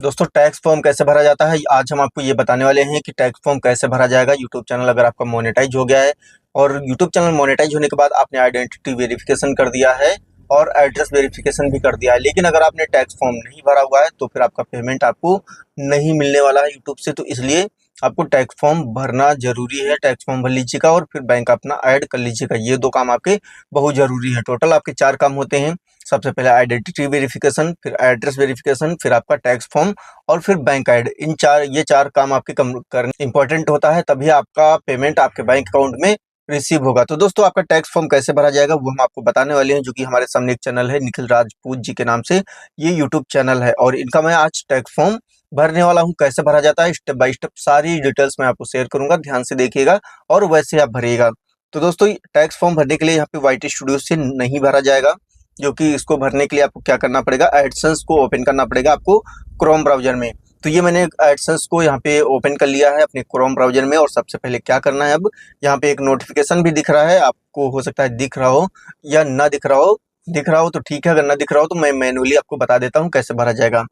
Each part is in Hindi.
दोस्तों टैक्स फॉर्म कैसे भरा जाता है आज हम आपको ये बताने वाले हैं कि टैक्स फॉर्म कैसे भरा जाएगा। यूट्यूब चैनल अगर आपका मोनेटाइज हो गया है और यूट्यूब चैनल मोनेटाइज होने के बाद आपने आइडेंटिटी वेरिफिकेशन कर दिया है और एड्रेस वेरिफिकेशन भी कर दिया है, लेकिन अगर आपने टैक्स फॉर्म नहीं भरा हुआ है तो फिर आपका पेमेंट आपको नहीं मिलने वाला है यूट्यूब से। तो इसलिए आपको टैक्स फॉर्म भरना जरूरी है। टैक्स फॉर्म भर लीजिएगा और फिर बैंक अपना ऐड कर लीजिएगा। ये दो काम आपके बहुत जरूरी है। टोटल आपके 4 काम होते हैं। सबसे पहले आइडेंटिटी वेरिफिकेशन, फिर एड्रेस वेरिफिकेशन, फिर आपका टैक्स फॉर्म और फिर बैंक ऐड। ये चार काम आपके करने इंपॉर्टेंट होता है, तभी आपका पेमेंट आपके बैंक अकाउंट में रिसीव होगा। तो दोस्तों आपका टैक्स फॉर्म कैसे भरा जाएगा वो हम आपको बताने वाले हैं, जो कि हमारे सामने एक चैनल है निखिल राजपूत जी के नाम से ये यूट्यूब चैनल है और इनका मैं आज टैक्स फॉर्म भरने वाला हूँ। कैसे भरा जाता है स्टेप बाय स्टेप सारी डिटेल्स मैं आपको शेयर करूंगा, ध्यान से देखिएगा और वैसे आप भरिएगा। तो दोस्तों टैक्स फॉर्म भरने के लिए यहाँ पे वाईटी स्टूडियो से नहीं भरा जाएगा, जो कि इसको भरने के लिए आपको क्या करना पड़ेगा, एडसेंस को ओपन करना पड़ेगा आपको क्रोम ब्राउजर में। तो ये मैंने एडसेंस को यहाँ पे ओपन कर लिया है अपने क्रोम ब्राउजर में। और सबसे पहले क्या करना है, अब यहाँ पे एक नोटिफिकेशन भी दिख रहा है आपको, हो सकता है दिख रहा हो या ना दिख रहा हो। दिख रहा हो तो ठीक है, अगर ना दिख रहा हो तो मैं मैनुअली आपको बता देता हूँ कैसे भरा जाएगा।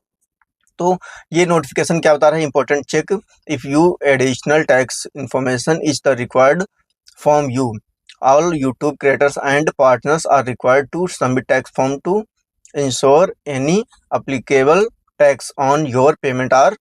तो ये नोटिफिकेशन क्या बता रहा है, important check if you additional tax information is the required from you, all YouTube creators and partners are required to submit tax form to ensure any applicable tax on your payment are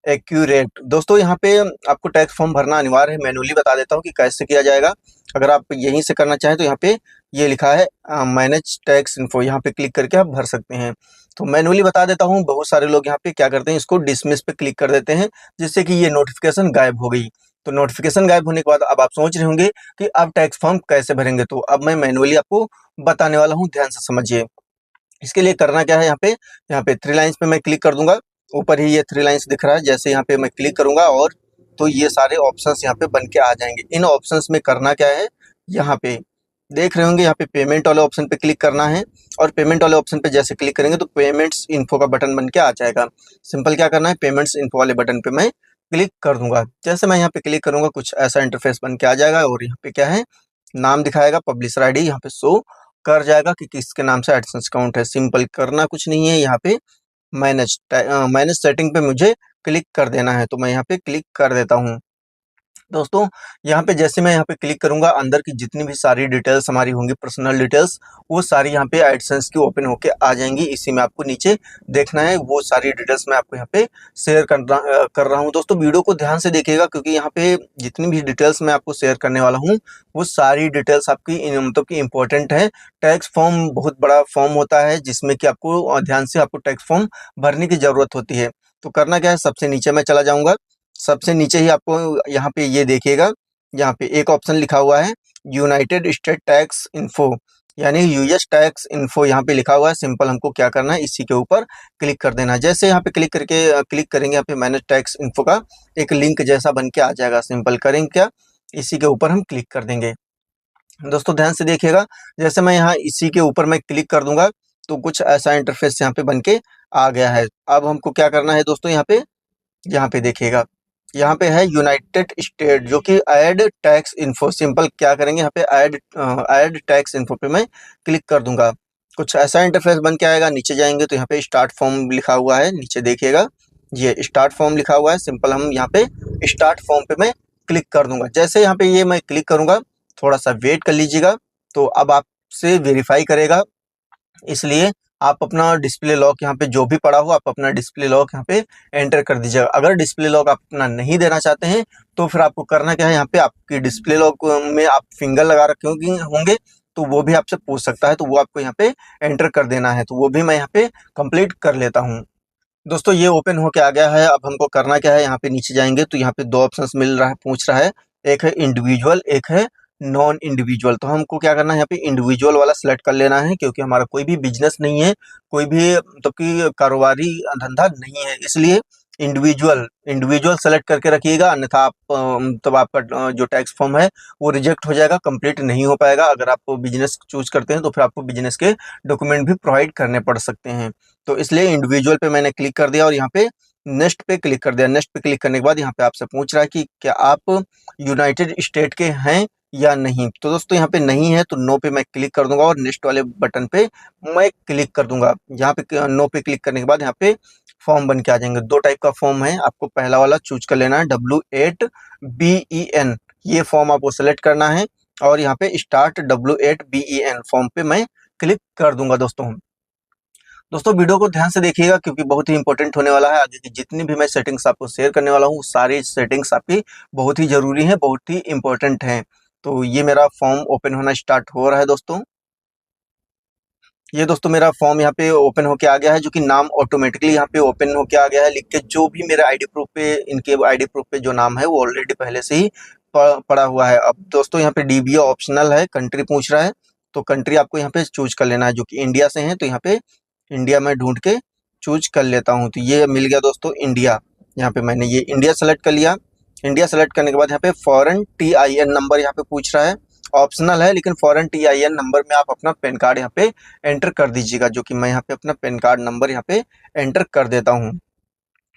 accurate। दोस्तों यहाँ पे आपको टैक्स फॉर्म भरना अनिवार्य है। मैनुअली बता देता हूँ कि कैसे किया जाएगा। अगर आप यहीं से करना चाहें तो यहाँ पे ये लिखा है मैनेज टैक्स इन्फो, यहाँ पे क्लिक करके आप भर सकते हैं। तो मैनुअली बता देता हूँ। बहुत सारे लोग यहाँ पे क्या करते हैं, इसको डिसमिस पे क्लिक कर देते हैं, जिससे कि ये नोटिफिकेशन गायब हो गई। तो नोटिफिकेशन गायब होने के बाद अब आप सोच रहे होंगे कि अब टैक्स फॉर्म कैसे भरेंगे। तो अब मैं मैनुअली आपको बताने वाला हूँ, ध्यान से समझिए। इसके लिए करना क्या है, यहाँ पे 3 लाइन्स पे मैं क्लिक कर दूंगा। ऊपर ही ये 3 लाइन्स दिख रहा है, जैसे यहाँ पे मैं क्लिक करूंगा और तो ये सारे ऑप्शंस यहाँ पे बन के आ जाएंगे। इन ऑप्शंस में करना क्या है, यहाँ पे देख रहे होंगे, यहाँ पे पेमेंट वाले ऑप्शन पे क्लिक करना है। और पेमेंट वाले ऑप्शन पे जैसे क्लिक करेंगे तो पेमेंट्स इन्फो का बटन बन के आ जाएगा। सिंपल क्या करना है, पेमेंट्स इन्फो वाले बटन पे मैं क्लिक कर दूंगा। जैसे मैं यहाँ पे क्लिक करूंगा कुछ ऐसा इंटरफेस बन के आ जाएगा और यहाँ पे क्या है, नाम दिखाएगा, पब्लिशर आईडी यहाँ पे शो कर जाएगा कि किसके नाम से एडसेंस अकाउंट है। सिंपल करना कुछ नहीं है, यहाँ पे मैनेज सेटिंग पे मुझे क्लिक कर देना है। तो मैं यहाँ पे क्लिक कर देता हूँ। दोस्तों यहाँ पे जैसे मैं यहाँ पे क्लिक करूंगा, अंदर की जितनी भी सारी डिटेल्स हमारी होंगी, पर्सनल डिटेल्स, वो सारी यहाँ पे एडसेंस की ओपन होके आ जाएंगी। इसी में आपको नीचे देखना है, वो सारी डिटेल्स मैं आपको यहाँ पे शेयर कर रहा हूँ। दोस्तों वीडियो को ध्यान से देखिएगा, क्योंकि यहाँ पे जितनी भी डिटेल्स मैं आपको शेयर करने वाला हूँ वो सारी डिटेल्स आपकी मतलब की इम्पोर्टेंट है। टैक्स फॉर्म बहुत बड़ा फॉर्म होता है, जिसमें कि आपको ध्यान से आपको टैक्स फॉर्म भरने की जरूरत होती है। तो करना क्या है, सबसे नीचे मैं चला जाऊंगा। सबसे नीचे ही आपको यहाँ पे ये देखिएगा, यहाँ पे एक ऑप्शन लिखा हुआ है यूनाइटेड स्टेट टैक्स इन्फो, यानी यूएस टैक्स इन्फो यहाँ पे लिखा हुआ है। सिंपल हमको क्या करना है, इसी के ऊपर क्लिक कर देना है। जैसे यहाँ पे क्लिक करेंगे, यहाँ पे मैनेज टैक्स इन्फो का एक लिंक जैसा बन के आ जाएगा। सिंपल करेंगे क्या, इसी के ऊपर हम क्लिक कर देंगे। दोस्तों ध्यान से देखिएगा, जैसे मैं यहाँ इसी के ऊपर मैं क्लिक कर दूंगा तो कुछ ऐसा इंटरफेस यहाँ पे बन के आ गया है। अब हमको क्या करना है दोस्तों, यहाँ पे देखिएगा, यहाँ पे है यूनाइटेड स्टेट, जो कि ऐड टैक्स इन्फो। सिंपल क्या करेंगे, यहाँ पे ऐड टैक्स इन्फो पे मैं क्लिक कर दूंगा। कुछ ऐसा इंटरफेस बन के आएगा। नीचे जाएंगे तो यहाँ पे स्टार्ट फॉर्म लिखा हुआ है, नीचे देखिएगा ये स्टार्ट फॉर्म लिखा हुआ है। सिंपल हम यहाँ पे स्टार्ट फॉर्म पे मैं क्लिक कर दूंगा। जैसे यहाँ पे ये मैं क्लिक करूंगा, थोड़ा सा वेट कर लीजिएगा। तो अब आपसे वेरीफाई करेगा, इसलिए आप अपना डिस्प्ले लॉक यहाँ पे जो भी पड़ा हो, आप अपना डिस्प्ले लॉक यहाँ पे एंटर कर दीजिएगा। अगर डिस्प्ले लॉक आप अपना नहीं देना चाहते हैं तो फिर आपको करना क्या है, यहाँ पे आपकी डिस्प्ले लॉक में आप फिंगर लगा रखे होंगे तो वो भी आपसे पूछ सकता है, तो वो आपको यहाँ पे एंटर कर देना है। तो वो भी मैं यहाँ पे कंप्लीट कर लेता हूँ। दोस्तों ये ओपन होके आ गया है। अब हमको करना क्या है, यहाँ पे नीचे जाएंगे तो यहाँ पे 2 ऑप्शंस मिल रहा है, पूछ रहा है, एक है इंडिविजुअल, एक है नॉन इंडिविजुअल। तो हमको क्या करना है, यहाँ पे इंडिविजुअल वाला सिलेक्ट कर लेना है, क्योंकि हमारा कोई भी बिजनेस नहीं है, कोई भी मतलब कि कारोबारी धंधा नहीं है, इसलिए इंडिविजुअल इंडिविजुअल सेलेक्ट करके रखिएगा। अन्यथा आप मतलब आपका जो टैक्स फॉर्म है वो रिजेक्ट हो जाएगा, कंप्लीट नहीं हो पाएगा। अगर आप बिजनेस चूज करते हैं तो फिर आपको बिजनेस के डॉक्यूमेंट भी प्रोवाइड करने पड़ सकते हैं। तो इसलिए इंडिविजुअल पे मैंने क्लिक कर दिया और यहाँ पे नेक्स्ट पे क्लिक कर दिया। नेक्स्ट पे क्लिक करने के बाद यहाँ पे आपसे पूछ रहा है कि क्या आप यूनाइटेड स्टेट के हैं या नहीं। तो दोस्तों यहाँ पे नहीं है, तो नो पे मैं क्लिक कर दूंगा और नेक्स्ट वाले बटन पे मैं क्लिक कर दूंगा। यहाँ पे नो पे क्लिक करने के बाद यहाँ पे फॉर्म बन के आ जाएंगे। दो टाइप का फॉर्म है, आपको पहला वाला चूज कर लेना है W8BEN, ये फॉर्म आपको सेलेक्ट करना है और यहाँ पे स्टार्ट W8BEN फॉर्म पे मैं क्लिक कर दूंगा। दोस्तों वीडियो को ध्यान से देखिएगा क्योंकि बहुत ही इंपॉर्टेंट होने वाला है। आगे की जितनी भी मैं सेटिंग्स आपको शेयर करने वाला हूँ, सारी सेटिंग्स आपकी बहुत ही जरूरी है, बहुत ही इंपॉर्टेंट है। तो ये मेरा फॉर्म ओपन होना स्टार्ट हो रहा है दोस्तों। ये दोस्तों मेरा फॉर्म यहाँ पे ओपन होके आ गया है, जो कि नाम ऑटोमेटिकली यहाँ पे ओपन होके आ गया है लिख के। जो भी मेरे आईडी प्रूफ पे, इनके आईडी प्रूफ पे जो नाम है वो ऑलरेडी पहले से ही पड़ा हुआ है। अब दोस्तों यहाँ पे डीबीए ऑप्शनल है, कंट्री पूछ रहा है, तो कंट्री आपको यहाँ पे चूज कर लेना है। जो कि इंडिया से है तो यहाँ पे इंडिया में ढूंढ के चूज कर लेता हूँ। तो ये मिल गया दोस्तों इंडिया, यहाँ पे मैंने ये इंडिया सेलेक्ट कर लिया। इंडिया सेलेक्ट करने के बाद यहाँ पे फॉरेन TIN नंबर यहाँ पे पूछ रहा है, ऑप्शनल है लेकिन फॉरेन TIN नंबर में आप अपना पैन कार्ड यहाँ पे एंटर कर दीजिएगा। जो कि मैं यहाँ पे अपना पैन कार्ड नंबर यहाँ पे एंटर कर देता हूँ।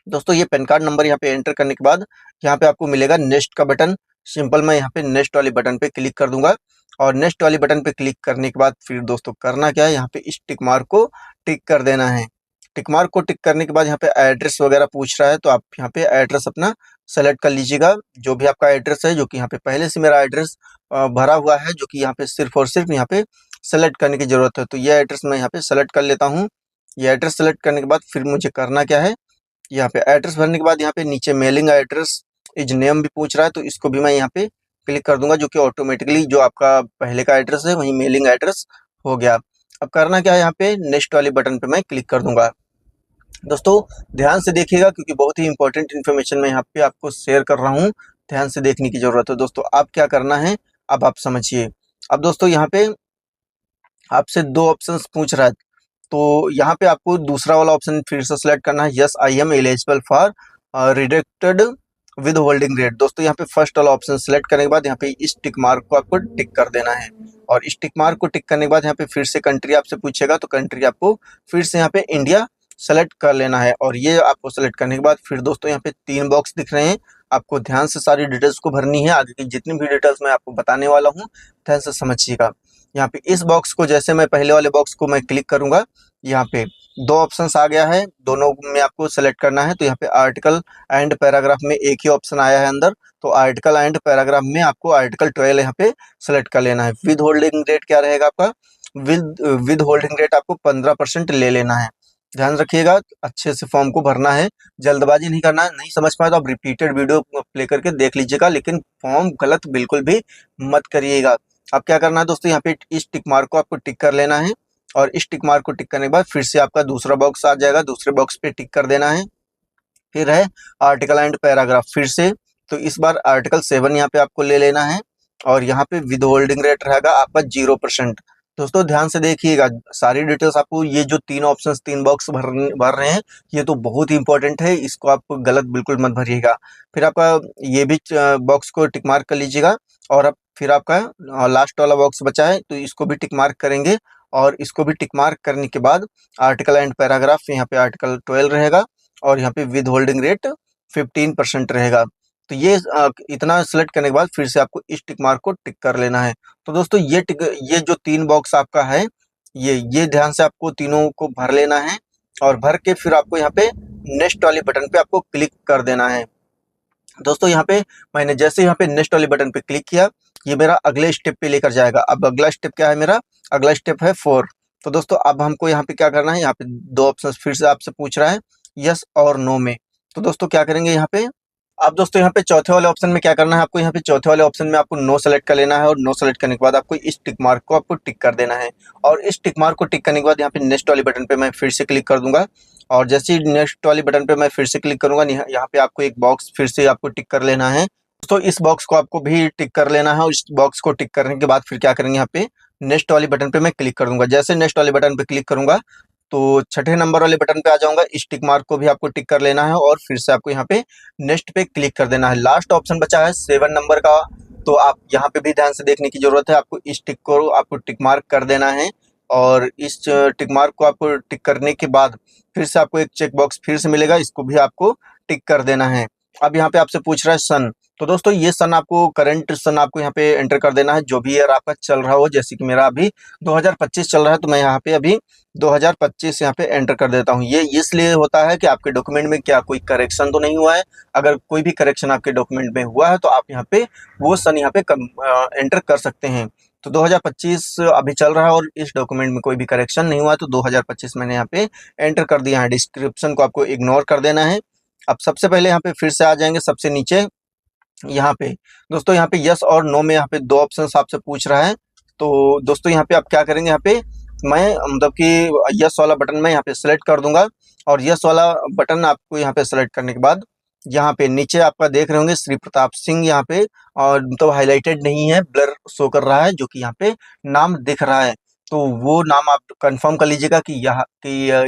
दोस्तों ये पैन कार्ड नंबर यहाँ पे एंटर करने के बाद यहाँ पे आपको मिलेगा नेक्स्ट का बटन। सिंपल मैं यहाँ पे नेक्स्ट वाली बटन पे क्लिक कर दूंगा और नेक्स्ट वाली बटन पे क्लिक करने के बाद फिर दोस्तों करना क्या है, यहाँ पे इस टिक मार्क को टिक कर देना है। टिक मार्क को टिक करने के बाद यहाँ पे एड्रेस वगैरह पूछ रहा है, तो आप यहाँ पे एड्रेस अपना सेलेक्ट कर लीजिएगा। जो भी आपका एड्रेस है, जो कि यहाँ पे पहले से मेरा एड्रेस भरा हुआ है, जो कि यहाँ पे सिर्फ और सिर्फ यहाँ पे सेलेक्ट करने की जरूरत है। तो ये एड्रेस मैं यहाँ पे सेलेक्ट कर लेता हूँ। ये एड्रेस सेलेक्ट करने के बाद फिर मुझे करना क्या है, यहाँ पे एड्रेस भरने के बाद यहाँ पे नीचे मेलिंग एड्रेस इज नेम भी पूछ रहा है, तो इसको भी मैं यहाँ पे क्लिक कर दूंगा। जो कि ऑटोमेटिकली जो आपका पहले का एड्रेस है वही मेलिंग एड्रेस हो गया। अब करना क्या है, यहाँ पे नेक्स्ट वाली बटन पे मैं क्लिक कर दूंगा। दोस्तों ध्यान से देखिएगा क्योंकि बहुत ही इंपॉर्टेंट इन्फॉर्मेशन मैं यहाँ पे आपको शेयर कर रहा हूँ, ध्यान से देखने की जरूरत है। दोस्तों अब क्या करना है, अब आप समझिए। अब दोस्तों यहाँ पे आपसे दो ऑप्शंस पूछ रहा है, तो यहाँ पे आपको दूसरा वाला ऑप्शन फिर से सिलेक्ट करना है, yes I am eligible for reduced withholding rate. दोस्तों यहाँ पे फर्स्ट वाला ऑप्शन सिलेक्ट करने के बाद यहाँ पे इस टिक मार्क को आपको टिक कर देना है और इस टिक मार्क को टिक करने के बाद यहाँ पे फिर से कंट्री आपसे पूछेगा, तो कंट्री आपको फिर से यहाँ पे इंडिया सेलेक्ट कर लेना है। और ये आपको सेलेक्ट करने के बाद फिर दोस्तों यहाँ पे 3 बॉक्स दिख रहे हैं, आपको ध्यान से सारी डिटेल्स को भरनी है। आगे की जितनी भी डिटेल्स मैं आपको बताने वाला हूँ ध्यान से समझिएगा। यहाँ पे इस बॉक्स को जैसे मैं पहले वाले बॉक्स को मैं क्लिक करूंगा, यहाँ पे 2 ऑप्शंस आ गया है, दोनों में आपको सेलेक्ट करना है। तो यहाँ पे आर्टिकल एंड पैराग्राफ में एक ही ऑप्शन आया है अंदर, तो आर्टिकल एंड पैराग्राफ में आपको आर्टिकल 12 यहाँ पे सेलेक्ट कर लेना है। विद होल्डिंग रेट क्या रहेगा आपका, विद होल्डिंग रेट आपको 15% ले लेना है। ध्यान रखिएगा, अच्छे से फॉर्म को भरना है, जल्दबाजी नहीं करना है। नहीं समझ पाए तो आप रिपीटेड वीडियो प्ले करके देख लीजिएगा, लेकिन फॉर्म गलत बिल्कुल भी मत करिएगा। अब क्या करना है दोस्तों, यहाँ पे इस टिक मार्क को आपको टिक कर लेना है और इस टिक मार्क को टिक करने के बाद फिर से आपका दूसरा बॉक्स आ जाएगा, दूसरे बॉक्स पे टिक कर देना है। फिर है आर्टिकल एंड पैराग्राफ फिर से, तो इस बार आर्टिकल 7 यहाँ पे आपको ले लेना है और यहाँ पे विद होल्डिंग रेट रहेगा आपका 0%। दोस्तों ध्यान से देखिएगा, सारी डिटेल्स आपको ये जो 3 ऑप्शंस 3 बॉक्स भर रहे हैं ये तो बहुत ही इंपॉर्टेंट है, इसको आप गलत बिल्कुल मत भरिएगा। फिर आपका ये भी बॉक्स को टिक मार्क कर लीजिएगा और अब फिर आपका लास्ट वाला बॉक्स बचा है, तो इसको भी टिक मार्क करेंगे और इसको भी टिक मार्क करने के बाद आर्टिकल एंड पैराग्राफ यहाँ पे आर्टिकल 12 रहेगा और यहाँ पे विद होल्डिंग रेट 15% रहेगा। तो ये इतना सेलेक्ट करने के बाद फिर से आपको इस टिक मार्क को टिक कर लेना है। तो दोस्तों ये जो 3 बॉक्स आपका है, ये ध्यान से आपको तीनों को भर लेना है और भर के फिर आपको यहाँ पे नेक्स्ट वाले बटन पे आपको क्लिक कर देना है। दोस्तों यहाँ पे मैंने जैसे यहाँ पे नेक्स्ट वाले बटन पे क्लिक किया, ये मेरा अगले स्टेप पे लेकर जाएगा। अब अगला स्टेप क्या है, मेरा अगला स्टेप है 4। तो दोस्तों अब हमको यहाँ पे क्या करना है, यहाँ पे 2 ऑप्शन फिर से आपसे पूछ रहा है यस और नो में। तो दोस्तों क्या करेंगे यहाँ पे, अब दोस्तों यहाँ पे चौथे वाले ऑप्शन में क्या करना है, आपको यहाँ पे चौथे वाले ऑप्शन में आपको नो सेलेक्ट कर लेना है और नो सेलेक्ट करने के बाद आपको इस टिक मार्क को आपको टिक कर देना है और इस टिक मार्क को टिक करने के बाद यहाँ पे नेक्स्ट वाले बटन पे मैं फिर से क्लिक कर दूंगा और जैसे ही नेक्स्ट वाली बटन पे मैं फिर से क्लिक करूंगा, यहाँ पे आपको एक बॉक्स फिर से आपको टिक कर लेना है। दोस्तों इस बॉक्स को आपको भी टिक कर लेना है और इस बॉक्स को टिक करने के बाद फिर क्या करेंगे, यहाँ पे नेक्स्ट वाली बटन पे मैं क्लिक कर दूंगा। जैसे नेक्स्ट वाले बटन पे क्लिक करूंगा तो छठे नंबर वाले बटन पे आ जाऊंगा, इस टिक मार्क को भी आपको टिक कर लेना है और फिर से आपको यहाँ पे नेक्स्ट पे क्लिक कर देना है। लास्ट ऑप्शन बचा है 7 नंबर का, तो आप यहाँ पे भी ध्यान से देखने की जरूरत है। आपको इस टिक को आपको टिक मार्क कर देना है और इस टिक मार्क को आपको टिक करने के बाद फिर से आपको एक चेक बॉक्स फिर से मिलेगा, इसको भी आपको टिक कर देना है। अब यहाँ पे आपसे पूछ रहा है सन, तो दोस्तों ये सन आपको करंट सन आपको यहाँ पे एंटर कर देना है, जो भी ईयर आपका चल रहा हो। जैसे कि मेरा अभी 2025 चल रहा है, तो मैं यहाँ पे अभी 2025 यहाँ पे एंटर कर देता हूँ। ये इसलिए होता है कि आपके डॉक्यूमेंट में क्या कोई करेक्शन तो नहीं हुआ है। अगर कोई भी करेक्शन आपके डॉक्यूमेंट में हुआ है तो आप यहाँ पे वो सन यहाँ पे एंटर कर सकते हैं। तो 2025 अभी चल रहा है और इस डॉक्यूमेंट में कोई भी करेक्शन नहीं हुआ है, तो 2025 मैंने यहाँ पे एंटर कर दिया है। डिस्क्रिप्शन को आपको इग्नोर कर देना है। अब सबसे पहले यहाँ पे फिर से आ जाएंगे सबसे नीचे। यहाँ पे दोस्तों यहाँ पे यस और नो में यहाँ पे दो ऑप्शंस आपसे पूछ रहा है। तो दोस्तों यहाँ पे आप क्या करेंगे, यहाँ पे मैं मतलब कि यस वाला बटन मैं यहाँ पे सेलेक्ट कर दूंगा। और यस वाला बटन आपको यहाँ पे सेलेक्ट करने के बाद यहाँ पे नीचे आपका देख रहे होंगे श्री प्रताप सिंह यहाँ पे, और मतलब हाईलाइटेड नहीं है, ब्लर शो कर रहा है, जो कि यहाँ पे नाम दिख रहा है। तो वो नाम आप कंफर्म कर लीजिएगा कि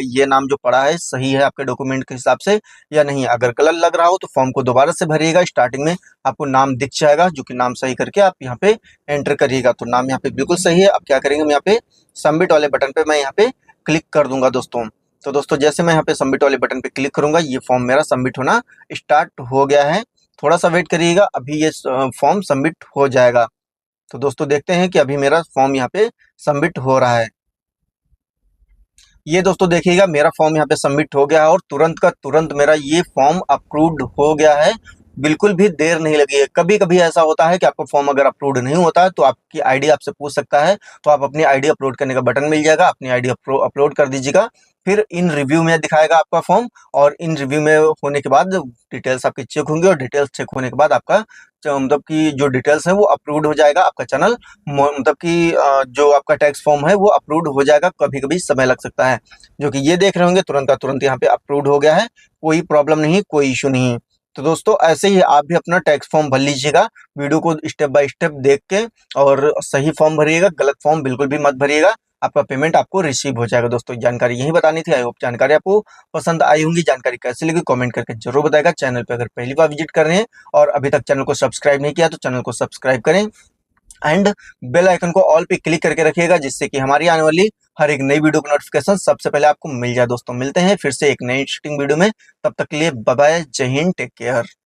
ये नाम जो पड़ा है सही है आपके डॉक्यूमेंट के हिसाब से या नहीं। अगर गलत लग रहा हो तो फॉर्म को दोबारा से भरिएगा। स्टार्टिंग में आपको नाम दिख जाएगा, जो कि नाम सही करके आप यहाँ पे एंटर करिएगा। तो नाम यहाँ पे बिल्कुल सही है। अब क्या करेंगे, हम यहाँ पे सबमिट वाले बटन पे मैं यहाँ पे क्लिक कर दूंगा दोस्तों। तो दोस्तों जैसे मैं यहाँ पे सबमिट वाले बटन पे क्लिक करूंगा, ये फॉर्म मेरा सबमिट होना स्टार्ट हो गया है। थोड़ा सा वेट करिएगा, अभी ये फॉर्म सबमिट हो जाएगा। तो दोस्तों देखते हैं कि अभी मेरा फॉर्म यहाँ पे सबमिट हो रहा है। ये दोस्तों देखिएगा मेरा फॉर्म यहाँ पे सबमिट हो गया है और तुरंत का तुरंत मेरा ये फॉर्म अप्रूव्ड हो गया है। बिल्कुल भी देर नहीं लगी है। कभी कभी ऐसा होता है कि आपका फॉर्म अगर अप्रूव्ड नहीं होता है तो आपकी आईडी आपसे पूछ सकता है, तो आप अपनी आईडी अपलोड करने का बटन मिल जाएगा, अपनी आईडी अपलोड कर दीजिएगा। फिर इन रिव्यू में दिखाएगा आपका फॉर्म, और इन रिव्यू में होने के बाद डिटेल्स आपकी चेक होंगी, और डिटेल्स चेक होने के बाद आपका मतलब कि जो डिटेल्स है वो अप्रूव्ड हो जाएगा। आपका चैनल मतलब कि जो आपका टैक्स फॉर्म है वो अप्रूव्ड हो जाएगा। कभी कभी समय लग सकता है, जो कि ये देख रहे होंगे तुरंत का तुरंत यहाँ पे अप्रूव्ड हो गया है। कोई प्रॉब्लम नहीं, कोई इशू नहीं। तो दोस्तों ऐसे ही आप भी अपना टैक्स फॉर्म भर लीजिएगा, वीडियो को स्टेप बाय स्टेप देख के, और सही फॉर्म भरिएगा, गलत फॉर्म बिल्कुल भी मत भरिएगा। आपका पेमेंट आपको रिसीव हो जाएगा। दोस्तों जानकारी यही बतानी थी। आई होप जानकारी आपको पसंद आई होंगी। जानकारी कैसी लगी कमेंट करके जरूर बताएगा। चैनल पे अगर पहली बार विजिट कर रहे हैं और अभी तक चैनल को सब्सक्राइब नहीं किया तो चैनल को सब्सक्राइब करें, एंड बेल आइकन को ऑल पे क्लिक करके रखिएगा, जिससे कि हमारी आने वाली हर एक नई वीडियो की नोटिफिकेशन सबसे पहले आपको मिल जाए। दोस्तों मिलते हैं फिर से एक नई इंटरेस्टिंग वीडियो में, तब तक के लिए बाय बाय, जय हिंद, टेक केयर।